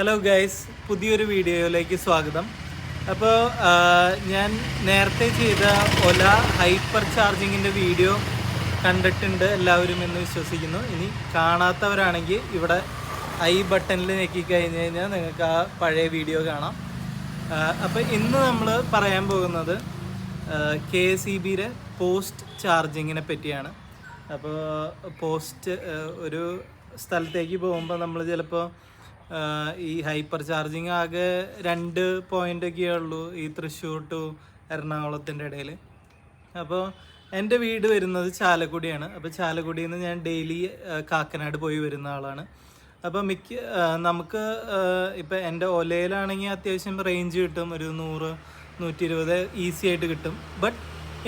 Hello guys, പുതിയൊരു വീഡിയോയിലേക്ക് സ്വാഗതം. അപ്പോൾ ഞാൻ നേരത്തെ ചെയ്ത ഒല ഹൈപ്പർ ചാർജിങ്ങിൻ്റെ വീഡിയോ കണ്ടിട്ടുണ്ട് എല്ലാവരും എന്ന് വിശ്വസിക്കുന്നു. ഇനി കാണാത്തവരാണെങ്കിൽ ഇവിടെ ഐ ബട്ടണിൽ ഞെക്കി കഴിഞ്ഞ് കഴിഞ്ഞാൽ നിങ്ങൾക്ക് ആ പഴയ വീഡിയോ കാണാം. അപ്പോൾ ഇന്ന് നമ്മൾ പറയാൻ പോകുന്നത് KSEBിയുടെ പോസ്റ്റ് ചാർജിങ്ങിനെ പറ്റിയാണ്. അപ്പോൾ പോസ്റ്റ് ഒരു സ്ഥലത്തേക്ക് പോകുമ്പോൾ നമ്മൾ ചിലപ്പോൾ ഈ ഹൈപ്പർ ചാർജിങ് ആകെ 2 പോയിൻ്റൊക്കെ ഉള്ളൂ ഈ തൃശ്ശൂർ ടു എറണാകുളത്തിൻ്റെ ഇടയിൽ. അപ്പോൾ എൻ്റെ വീട് വരുന്നത് ചാലക്കുടിയാണ്. അപ്പോൾ ചാലക്കുടിയിൽ നിന്ന് ഞാൻ ഡെയിലി കാക്കനാട് പോയി വരുന്ന ആളാണ്. അപ്പോൾ നമുക്ക് ഇപ്പോൾ എൻ്റെ ഒലയിലാണെങ്കിൽ അത്യാവശ്യം റേഞ്ച് കിട്ടും, ഒരു 100-120 ഈസി ആയിട്ട് കിട്ടും. ബട്ട്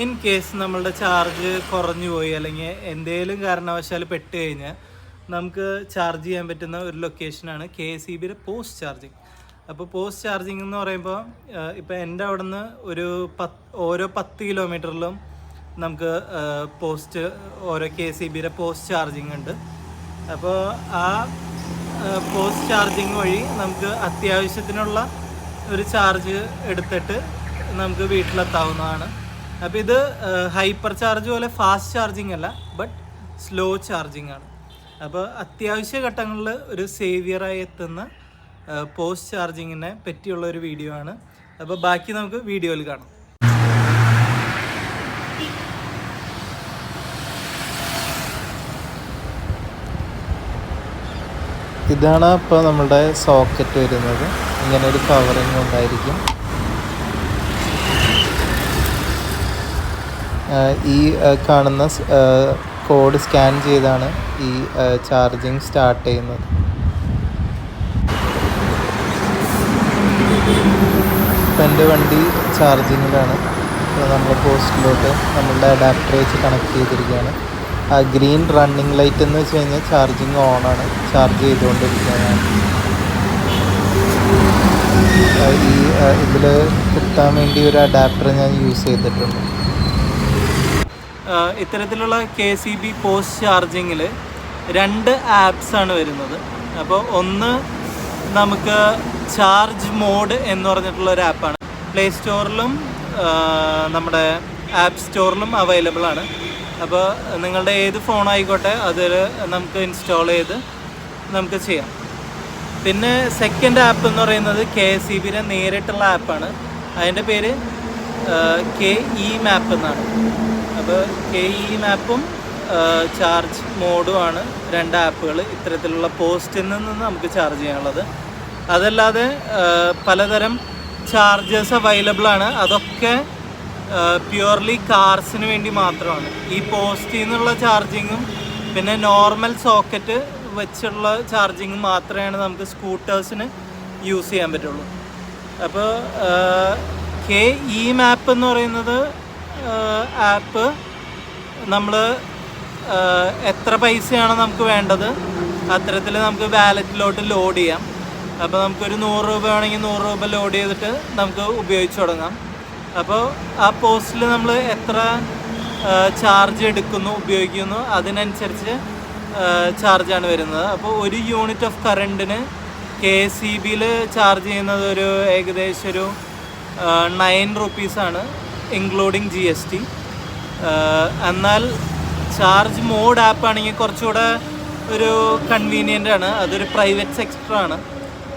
ഇൻ കേസ് നമ്മളുടെ ചാർജ് കുറഞ്ഞു പോയി അല്ലെങ്കിൽ എന്തെങ്കിലും കാരണവശാൽ പെട്ട് കഴിഞ്ഞാൽ നമുക്ക് ചാർജ് ചെയ്യാൻ പറ്റുന്ന ഒരു ലൊക്കേഷനാണ് KSEBിയുടെ പോസ്റ്റ് ചാർജിങ്. അപ്പോൾ പോസ്റ്റ് ചാർജിങ് എന്ന് പറയുമ്പോൾ ഇപ്പോൾ എൻ്റെ അവിടെ നിന്ന് ഓരോ 10 കിലോമീറ്ററിലും നമുക്ക് ഓരോ KSEBിയുടെ പോസ്റ്റ് ചാർജിങ് ഉണ്ട്. അപ്പോൾ ആ പോസ്റ്റ് ചാർജിങ് വഴി നമുക്ക് അത്യാവശ്യത്തിനുള്ള ഒരു ചാർജ് എടുത്തിട്ട് നമുക്ക് വീട്ടിലെത്താവുന്നതാണ്. അപ്പോൾ ഇത് ഹൈപ്പർ ചാർജ് പോലെ ഫാസ്റ്റ് ചാർജിങ് അല്ല, ബട്ട് സ്ലോ ചാർജിങ് ആണ്. അപ്പോൾ അത്യാവശ്യ ഘട്ടങ്ങളിൽ ഒരു സേവിയറായി എത്തുന്ന പോസ്റ്റ് ചാർജിങ്ങിനെ പറ്റിയുള്ള ഒരു വീഡിയോ ആണ്. അപ്പോൾ ബാക്കി നമുക്ക് വീഡിയോയിൽ കാണാം. ഇതാണ് ഇപ്പോൾ നമ്മുടെ സോക്കറ്റ് വരുന്നത്. ഇങ്ങനെ ഒരു കവറിങ് ഉണ്ടായിരിക്കും. ഈ കാണുന്ന കോഡ് സ്കാൻ ചെയ്താണ് ഈ ചാർജിങ് സ്റ്റാർട്ട് ചെയ്യുന്നത്. ഇപ്പം എൻ്റെ വണ്ടി ചാർജിങ്ങിലാണ്. നമ്മൾ പോസ്റ്റിലോട്ട് നമ്മളുടെ അഡാപ്റ്റർ വെച്ച് കണക്ട് ചെയ്തിരിക്കുകയാണ്. ആ ഗ്രീൻ റണ്ണിങ് ലൈറ്റ് എന്ന് വെച്ച് കഴിഞ്ഞാൽ ചാർജിങ് ഓണാണ്, ചാർജ് ചെയ്തുകൊണ്ടിരിക്കുകയാണ്. ഇതിൽ കുത്താൻ വേണ്ടി ഒരു അഡാപ്റ്റർ ഞാൻ യൂസ് ചെയ്തിട്ടുണ്ട്. ഇത്തരത്തിലുള്ള KSEB പോസ്റ്റ് ചാർജിങ്ങിൽ 2 ആപ്സാണ് വരുന്നത്. അപ്പോൾ ഒന്ന് നമുക്ക് ചാർജ് മോഡ് എന്ന് പറഞ്ഞിട്ടുള്ളൊരു ആപ്പാണ്. പ്ലേ സ്റ്റോറിലും നമ്മുടെ ആപ്പ് സ്റ്റോറിലും അവൈലബിൾ ആണ്. അപ്പോൾ നിങ്ങളുടെ ഏത് ഫോണായിക്കോട്ടെ അതിൽ നമുക്ക് ഇൻസ്റ്റാൾ ചെയ്ത് നമുക്ക് ചെയ്യാം. പിന്നെ സെക്കൻഡ് ആപ്പ് എന്ന് പറയുന്നത് KSEBിയുടെ നേരിട്ടുള്ള ആപ്പാണ്. അതിൻ്റെ പേര് KE മാപ്പ് എന്നാണ്. അപ്പോൾ KE മാപ്പും ചാർജ് മോഡുമാണ് 2 ആപ്പുകൾ ഇത്തരത്തിലുള്ള പോസ്റ്റിൽ നിന്ന് നമുക്ക് ചാർജ് ചെയ്യാനുള്ളത്. അതല്ലാതെ പലതരം ചാർജേഴ്സ് അവൈലബിൾ ആണ്. അതൊക്കെ പ്യുവർലി കാർസിന് വേണ്ടി മാത്രമാണ്. ഈ പോസ്റ്റിൽ നിന്നുള്ള ചാർജിങ്ങും പിന്നെ നോർമൽ സോക്കറ്റ് വെച്ചുള്ള ചാർജിങ്ങും മാത്രമേ നമുക്ക് സ്കൂട്ടേഴ്സിന് യൂസ് ചെയ്യാൻ പറ്റുള്ളൂ. അപ്പോൾ KE മാപ്പ് എന്ന് പറയുന്നത് ആപ്പ് നമ്മൾ എത്ര പൈസയാണ് നമുക്ക് വേണ്ടത് അത്തരത്തിൽ നമുക്ക് വാലറ്റിലോട്ട് ലോഡ് ചെയ്യാം. അപ്പോൾ നമുക്കൊരു 100 രൂപ വേണമെങ്കിൽ 100 രൂപ ലോഡ് ചെയ്തിട്ട് നമുക്ക് ഉപയോഗിച്ച് തുടങ്ങാം. അപ്പോൾ ആ പോസ്റ്റിൽ നമ്മൾ എത്ര ചാർജ് ഉപയോഗിക്കുന്നു അതിനനുസരിച്ച് ചാർജാണ് വരുന്നത്. അപ്പോൾ ഒരു യൂണിറ്റ് ഓഫ് കറണ്ടിന് KSEBിയിൽ ചാർജ് ചെയ്യുന്നത് ഏകദേശം ഒരു 9 റുപ്പീസാണ് ഇൻക്ലൂഡിങ് GST. എന്നാൽ ചാർജ് മോഡ് ആപ്പ് ആണെങ്കിൽ കുറച്ചുകൂടെ ഒരു കൺവീനിയൻ്റ് ആണ്. അതൊരു പ്രൈവറ്റ് സെക്ടർ ആണ്.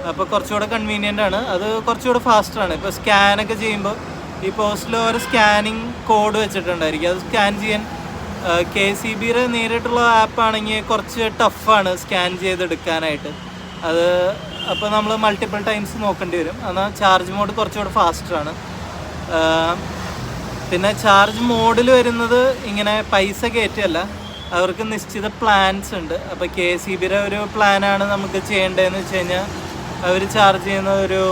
അപ്പോൾ കുറച്ചുകൂടെ കൺവീനിയൻ്റ് ആണ്. അത് കുറച്ചുകൂടെ ഫാസ്റ്ററാണ്. ഇപ്പോൾ സ്കാനൊക്കെ ചെയ്യുമ്പോൾ ഈ പോസ്റ്റിൽ ഒരു സ്കാനിങ് കോഡ് വെച്ചിട്ടുണ്ടായിരിക്കും. അത് സ്കാൻ ചെയ്യാൻ KSEBിയുടെ നേരിട്ടുള്ള ആപ്പാണെങ്കിൽ കുറച്ച് ടഫാണ് സ്കാൻ ചെയ്തെടുക്കാനായിട്ട്. അപ്പോൾ നമ്മൾ മൾട്ടിപ്പിൾ ടൈംസ് നോക്കേണ്ടി വരും. എന്നാൽ ചാർജ് മോഡ് കുറച്ചുകൂടെ ഫാസ്റ്ററാണ്. പിന്നെ ചാർജ് മോഡിൽ വരുന്നത് ഇങ്ങനെ പൈസ കയറ്റല്ല, അവർക്ക് നിശ്ചിത പ്ലാൻസ് ഉണ്ട്. അപ്പോൾ KSEBിയുടെ ഒരു പ്ലാനാണ് നമുക്ക് ചെയ്യേണ്ടതെന്ന് വെച്ച് കഴിഞ്ഞാൽ അവർ ചാർജ് ചെയ്യുന്നത് ഒരു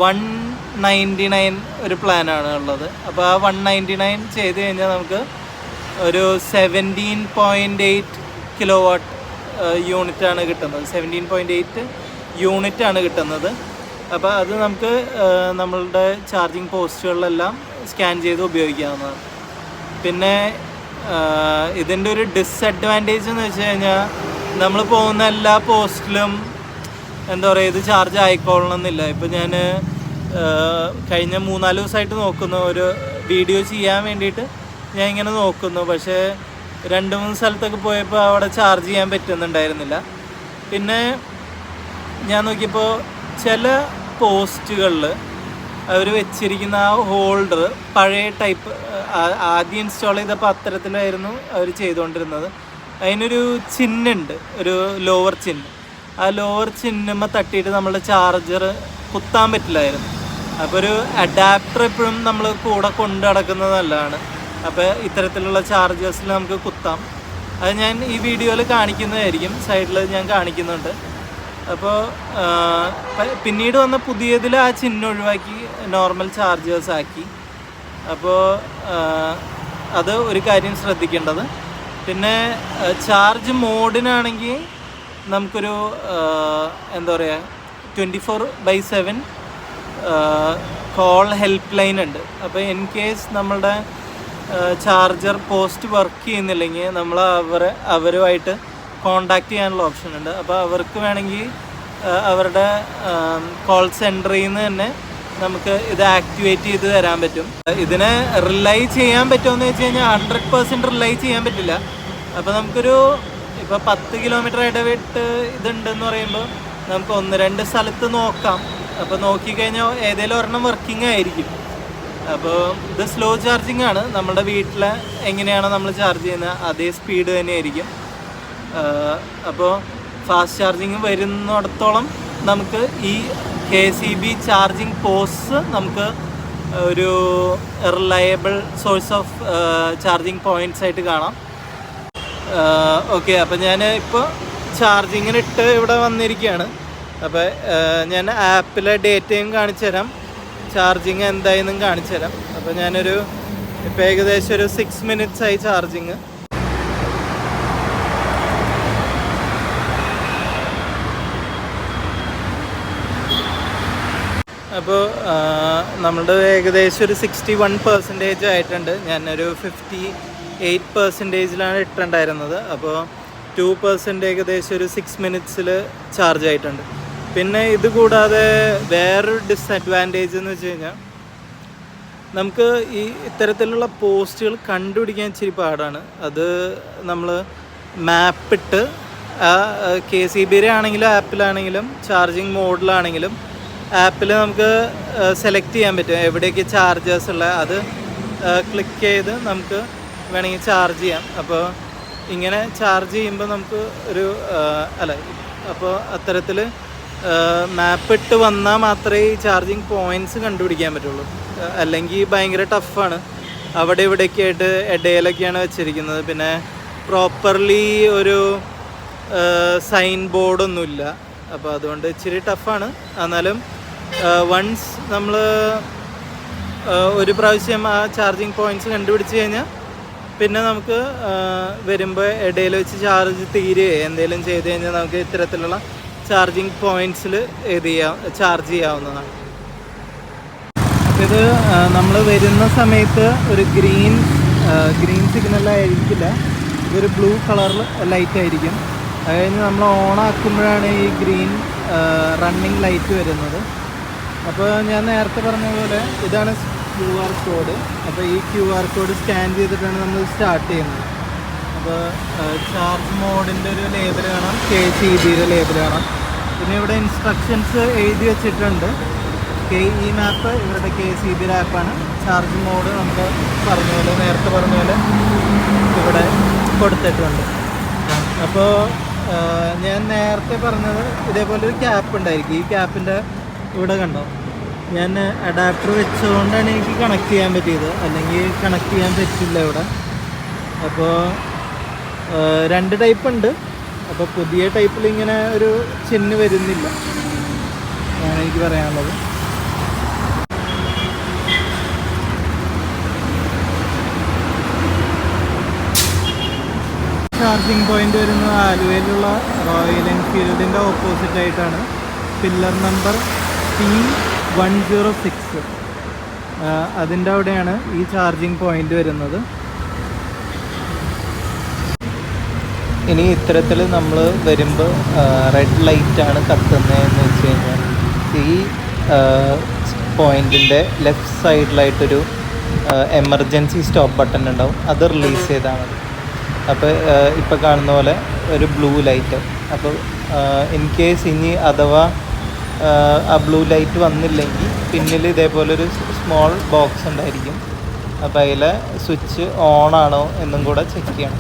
199 ഒരു പ്ലാനാണ് ഉള്ളത്. അപ്പോൾ ആ 199 ചെയ്ത് കഴിഞ്ഞാൽ നമുക്ക് ഒരു 17.8 കിലോവാട്ട് യൂണിറ്റാണ് കിട്ടുന്നത്. 17.8 യൂണിറ്റാണ് കിട്ടുന്നത്. അപ്പോൾ അത് നമുക്ക് നമ്മളുടെ ചാർജിങ് പോസ്റ്റുകളിലെല്ലാം സ്കാൻ ചെയ്ത് ഉപയോഗിക്കാവുന്നതാണ്. പിന്നെ ഇതിൻ്റെ ഒരു ഡിസഡ്വാൻറ്റേജ് എന്ന് വെച്ച് കഴിഞ്ഞാൽ നമ്മൾ പോകുന്ന എല്ലാ പോസ്റ്റിലും എന്താ പറയുക ഇത് ചാർജ് ആയിക്കൊള്ളണമെന്നില്ല. ഇപ്പോൾ ഞാൻ കഴിഞ്ഞ 3-4 ദിവസമായിട്ട് നോക്കുന്നു, ഒരു വീഡിയോ ചെയ്യാൻ വേണ്ടിയിട്ട് ഞാൻ ഇങ്ങനെ നോക്കുന്നു. പക്ഷേ 2-3 സ്ഥലത്തൊക്കെ പോയപ്പോൾ അവിടെ ചാർജ് ചെയ്യാൻ പറ്റുന്നുണ്ടായിരുന്നില്ല. പിന്നെ ഞാൻ നോക്കിയപ്പോൾ ചില പോസ്റ്റുകളിൽ അവർ വെച്ചിരിക്കുന്ന ആ ഹോൾഡർ പഴയ ടൈപ്പ്, ആദ്യം ഇൻസ്റ്റാൾ ചെയ്തപ്പോൾ അത്തരത്തിലായിരുന്നു അവർ ചെയ്തുകൊണ്ടിരുന്നത്. അതിനൊരു ചിഹ്നുണ്ട്, ഒരു ലോവർ ചിഹ്ൻ. ആ ലോവർ ചിഹ്നുമ്മ തട്ടിയിട്ട് നമ്മളുടെ ചാർജർ കുത്താൻ പറ്റില്ലായിരുന്നു. അപ്പോൾ ഒരു അഡാപ്റ്റർ എപ്പോഴും നമ്മൾ കൂടെ കൊണ്ട് നടക്കുന്നത് നല്ലതാണ്. അപ്പോൾ ഇത്തരത്തിലുള്ള ചാർജേഴ്സിൽ നമുക്ക് കുത്താം. അത് ഞാൻ ഈ വീഡിയോയിൽ കാണിക്കുന്നതായിരിക്കും, സൈഡിൽ ഞാൻ കാണിക്കുന്നുണ്ട്. അപ്പോൾ പിന്നീട് വന്ന പുതിയതിൽ ആ ചിഹ്നം ഒഴിവാക്കി നോർമൽ ചാർജേഴ്സ് ആക്കി. അപ്പോൾ അത് ഒരു കാര്യം ശ്രദ്ധിക്കേണ്ടത്. പിന്നെ ചാർജ് മോഡിനാണെങ്കിൽ നമുക്കൊരു എന്താ പറയുക 24/7 കോൾ ഹെൽപ്പ് ലൈൻ ഉണ്ട്. അപ്പോൾ ഇൻ കേസ് നമ്മളുടെ ചാർജർ പോസ്റ്റ് വർക്ക് ചെയ്യുന്നില്ലെങ്കിൽ നമ്മൾ അവരുമായിട്ട് കോണ്ടാക്ട് ചെയ്യാനുള്ള ഓപ്ഷൻ ഉണ്ട്. അപ്പോൾ അവർക്ക് വേണമെങ്കിൽ അവരുടെ കോൾ സെൻറ്ററിൽ നിന്ന് തന്നെ നമുക്ക് ഇത് ആക്ടിവേറ്റ് ചെയ്ത് തരാൻ പറ്റും. ഇതിനെ റിലൈ ചെയ്യാൻ പറ്റുമെന്ന് വെച്ച് കഴിഞ്ഞാൽ 100% റിലൈ ചെയ്യാൻ പറ്റില്ല. അപ്പോൾ നമുക്കൊരു ഇപ്പോൾ 10 കിലോമീറ്റർ ഇടവിട്ട് ഇതുണ്ടെന്ന് പറയുമ്പോൾ നമുക്ക് 1-2 സ്ഥലത്ത് നോക്കാം. അപ്പോൾ നോക്കിക്കഴിഞ്ഞാൽ ഏതെങ്കിലും ഒരെണ്ണം വർക്കിംഗ് ആയിരിക്കും. അപ്പോൾ ഇത് സ്ലോ ചാർജിങ് ആണ്. നമ്മുടെ വീട്ടിൽ എങ്ങനെയാണോ നമ്മൾ ചാർജ് ചെയ്യുന്നത് അതേ സ്പീഡ് തന്നെയായിരിക്കും. അപ്പോൾ ഫാസ്റ്റ് ചാർജിങ് വരുന്നിടത്തോളം നമുക്ക് ഈ KCB ചാർജിങ് പോസ്റ്റ് നമുക്ക് ഒരു reliable source of charging points ആയിട്ട് കാണാം. ഓക്കെ, അപ്പോൾ ഞാൻ ഇപ്പോൾ ചാർജിങ്ങിനിട്ട് ഇവിടെ വന്നിരിക്കുകയാണ്. അപ്പോൾ ഞാൻ ആപ്പിലെ ഡേറ്റയും കാണിച്ചു തരാം, ചാർജിങ് എന്തായെന്നും കാണിച്ചു തരാം. അപ്പോൾ ഞാനൊരു ഇപ്പോൾ ഏകദേശം ഒരു 6 minutes ആയി ചാർജിങ്. അപ്പോൾ നമ്മളുടെ ഏകദേശം ഒരു 61% ആയിട്ടുണ്ട്. ഞാനൊരു 58%-ലാണ് ഇട്ടുണ്ടായിരുന്നത്. അപ്പോൾ 2% ഏകദേശം ഒരു 6 minutes ചാർജ് ആയിട്ടുണ്ട്. പിന്നെ ഇത് കൂടാതെ വേറൊരു ഡിസഡ്വാൻറ്റേജ് എന്ന് വെച്ച് കഴിഞ്ഞാൽ നമുക്ക് ഈ ഇത്തരത്തിലുള്ള പോസ്റ്റുകൾ കണ്ടുപിടിക്കാൻ ഇച്ചിരി പാടാണ്. അത് നമ്മൾ മാപ്പിട്ട് KCBയുടെ ആണെങ്കിലും ആപ്പിലാണെങ്കിലും ചാർജിങ് മോഡിലാണെങ്കിലും ആപ്പിൽ നമുക്ക് സെലക്ട് ചെയ്യാൻ പറ്റും എവിടേക്ക് ചാർജേഴ്സ് ഉള്ള, അത് ക്ലിക്ക് ചെയ്ത് നമുക്ക് വേണമെങ്കിൽ ചാർജ് ചെയ്യാം. അപ്പോൾ ഇങ്ങനെ ചാർജ് ചെയ്യുമ്പോൾ നമുക്ക് ഒരു അപ്പോൾ അത്തരത്തിൽ മാപ്പിട്ട് വന്നാൽ മാത്രമേ ഈ ചാർജിങ് പോയിൻറ്റ്സ് കണ്ടുപിടിക്കാൻ പറ്റുള്ളൂ. അല്ലെങ്കിൽ ഭയങ്കര ടഫാണ്. അവിടെ ഇവിടെയൊക്കെ ആയിട്ട് ഇടയിലൊക്കെയാണ് വെച്ചിരിക്കുന്നത്. പിന്നെ പ്രോപ്പർലി ഒരു സൈൻ ബോർഡൊന്നുമില്ല. അപ്പോൾ അതുകൊണ്ട് ഇച്ചിരി ടഫാണ്. എന്നാലും വൺസ് നമ്മൾ ഒരു പ്രാവശ്യം ആ ചാർജിങ് പോയിൻറ്റ്സ് കണ്ടുപിടിച്ച് കഴിഞ്ഞാൽ പിന്നെ നമുക്ക് വരുമ്പോൾ ഇടയിൽ വെച്ച് ചാർജ് തീരുകയോ എന്തെങ്കിലും ചെയ്ത് കഴിഞ്ഞാൽ നമുക്ക് ഇത്തരത്തിലുള്ള ചാർജിങ് പോയിൻറ്റ്സിൽ ചാർജ് ചെയ്യാവുന്നതാണ്. അപ്പോൾ ഇത് നമ്മൾ വരുന്ന സമയത്ത് ഒരു ഗ്രീൻ സിഗ്നലായിരിക്കില്ല, ഇതൊരു ബ്ലൂ കളറിൽ ലൈറ്റ് ആയിരിക്കും. അത് കഴിഞ്ഞ് നമ്മൾ ഓണാക്കുമ്പോഴാണ് ഈ ഗ്രീൻ റണ്ണിങ് ലൈറ്റ് വരുന്നത്. അപ്പോൾ ഞാൻ നേരത്തെ പറഞ്ഞ പോലെ ഇതാണ് QR കോഡ്. അപ്പോൾ ഈ QR കോഡ് സ്കാൻ ചെയ്തിട്ടാണ് നമ്മൾ സ്റ്റാർട്ട് ചെയ്യുന്നത്. അപ്പോൾ ചാർജ് മോഡിൻ്റെ ഒരു ലേബൽ കാണാം, KCBയുടെ ലേബൽ കാണാം. പിന്നെ ഇവിടെ ഇൻസ്ട്രക്ഷൻസ് എഴുതി വെച്ചിട്ടുണ്ട്. ഈ മാപ്പ് ഇവരുടെ KCBയുടെ ആപ്പാണ്. ചാർജ് മോഡ് നമുക്ക് നേരത്തെ പറഞ്ഞ പോലെ ഇവിടെ കൊടുത്തിട്ടുണ്ട്. അപ്പോൾ ഞാൻ നേരത്തെ പറഞ്ഞത് ഇതേപോലെ ഒരു ക്യാപ്പ് ഉണ്ടായിരിക്കും. ഈ ക്യാപ്പിൻ്റെ ഇവിടെ കണ്ടോ, ഞാൻ അഡാപ്റ്റർ വെച്ചുകൊണ്ടാണ് എനിക്ക് കണക്ട് ചെയ്യാൻ പറ്റിയത്, അല്ലെങ്കിൽ കണക്ട് ചെയ്യാൻ പറ്റില്ല ഇവിടെ. അപ്പോൾ 2 ടൈപ്പ് ഉണ്ട്. അപ്പോൾ പുതിയ ടൈപ്പിൽ ഇങ്ങനെ ഒരു ചിഹ്നം വരുന്നില്ല ആണ് എനിക്ക് പറയാനുള്ളത്. ചാർജിങ് പോയിന്റ് വരുന്നത് ആലുവയിലുള്ള റോയൽ എൻഫീൽഡിൻ്റെ ഓപ്പോസിറ്റ് ആയിട്ടാണ്. പില്ലർ നമ്പർ P106 അതിൻ്റെ അവിടെയാണ് ഈ ചാർജിങ് പോയിന്റ് വരുന്നത്. ഇനി ഇത്തരത്തിൽ നമ്മൾ വരുമ്പോൾ റെഡ് ലൈറ്റാണ് കത്തുന്നതെന്ന് വെച്ച് കഴിഞ്ഞാൽ ഈ പോയിൻറ്റിൻ്റെ ലെഫ്റ്റ് സൈഡിലായിട്ടൊരു എമർജൻസി സ്റ്റോപ്പ് ബട്ടൺ ഉണ്ടാവും, അത് റിലീസ് ചെയ്താൽ മതി. അപ്പോൾ ഇപ്പോൾ കാണുന്ന പോലെ ഒരു ബ്ലൂ ലൈറ്റ്. അപ്പോൾ ഇൻ കേസ് ഇനി അഥവാ ആ ബ്ലൂ ലൈറ്റ് വന്നില്ലെങ്കിൽ പിന്നിൽ ഇതേപോലൊരു സ്മോൾ ബോക്സ് ഉണ്ടായിരിക്കും. അപ്പോൾ അതിലെ സ്വിച്ച് ഓൺ ആണോ എന്നും കൂടെ ചെക്ക് ചെയ്യണം.